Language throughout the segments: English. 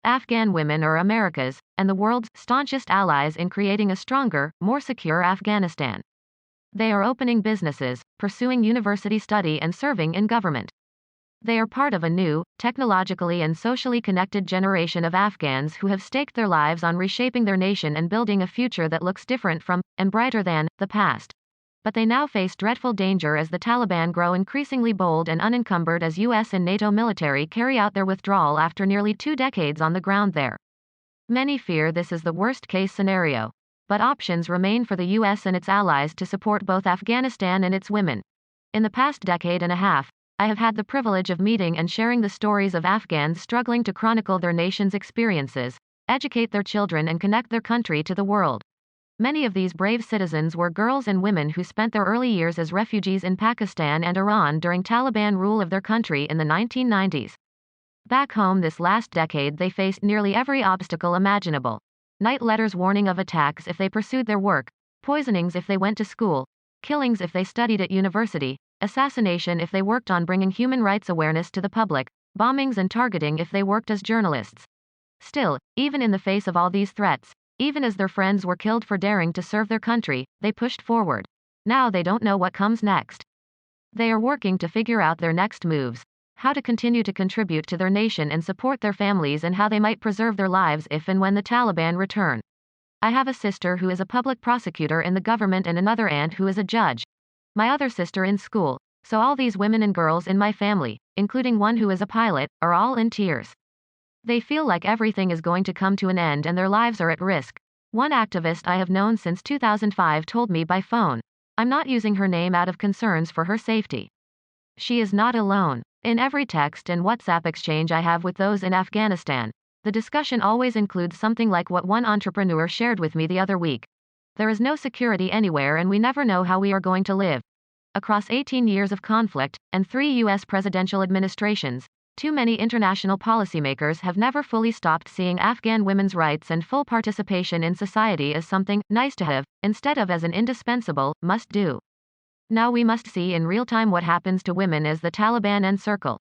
Afghan women are America's, and the world's, staunchest allies in creating a stronger, more secure Afghanistan. They are opening businesses, pursuing university study, and serving in government. They are part of a new, technologically and socially connected generation of Afghans who have staked their lives on reshaping their nation and building a future that looks different from, and brighter than, the past. But they now face dreadful danger as the Taliban grow increasingly bold and unencumbered as US and NATO military carry out their withdrawal after nearly 2 decades on the ground there. Many fear this is the worst-case scenario. But options remain for the US and its allies to support both Afghanistan and its women. In the past decade and a half, I have had the privilege of meeting and sharing the stories of Afghans struggling to chronicle their nation's experiences, educate their children, and connect their country to the world. Many of these brave citizens were girls and women who spent their early years as refugees in Pakistan and Iran during Taliban rule of their country in the 1990s. Back home this last decade they faced nearly every obstacle imaginable. Night letters warning of attacks if they pursued their work, poisonings if they went to school, killings if they studied at university, assassination if they worked on bringing human rights awareness to the public, bombings and targeting if they worked as journalists. Still, even in the face of all these threats, even as their friends were killed for daring to serve their country, they pushed forward. Now they don't know what comes next. They are working to figure out their next moves, how to continue to contribute to their nation and support their families, and how they might preserve their lives if and when the Taliban return. I have a sister who is a public prosecutor in the government and another aunt who is a judge. My other sister in school, so all these women and girls in my family, including one who is a pilot, are all in tears. They feel like everything is going to come to an end and their lives are at risk. One activist I have known since 2005 told me by phone. I'm not using her name out of concerns for her safety. She is not alone. In every text and WhatsApp exchange I have with those in Afghanistan, the discussion always includes something like what one entrepreneur shared with me the other week. There is no security anywhere and we never know how we are going to live. Across 18 years of conflict, and 3 US presidential administrations, too many international policymakers have never fully stopped seeing Afghan women's rights and full participation in society as something nice to have, instead of as an indispensable must-do. Now we must see in real time what happens to women as the Taliban encircle.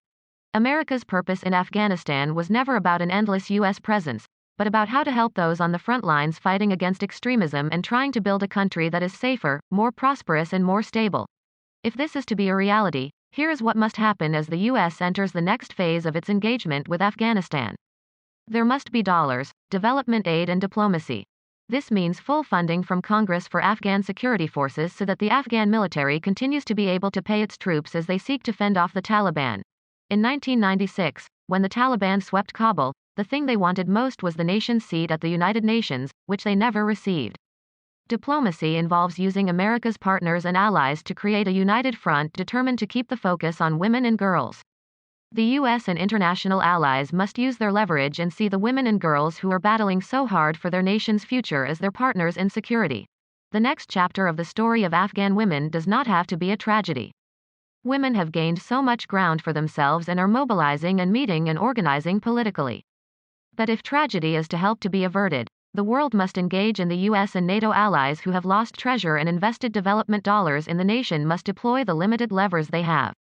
America's purpose in Afghanistan was never about an endless US presence, but about how to help those on the front lines fighting against extremism and trying to build a country that is safer, more prosperous, and more stable. If this is to be a reality, here is what must happen as the US enters the next phase of its engagement with Afghanistan. There must be dollars, development aid, and diplomacy. This means full funding from Congress for Afghan security forces so that the Afghan military continues to be able to pay its troops as they seek to fend off the Taliban. In 1996, when the Taliban swept Kabul, the thing they wanted most was the nation's seat at the United Nations, which they never received. Diplomacy involves using America's partners and allies to create a united front determined to keep the focus on women and girls. The US and international allies must use their leverage and see the women and girls who are battling so hard for their nation's future as their partners in security. The next chapter of the story of Afghan women does not have to be a tragedy. Women have gained so much ground for themselves and are mobilizing and meeting and organizing politically. But if tragedy is to help to be averted, the world must engage, and the US and NATO allies who have lost treasure and invested development dollars in the nation must deploy the limited levers they have.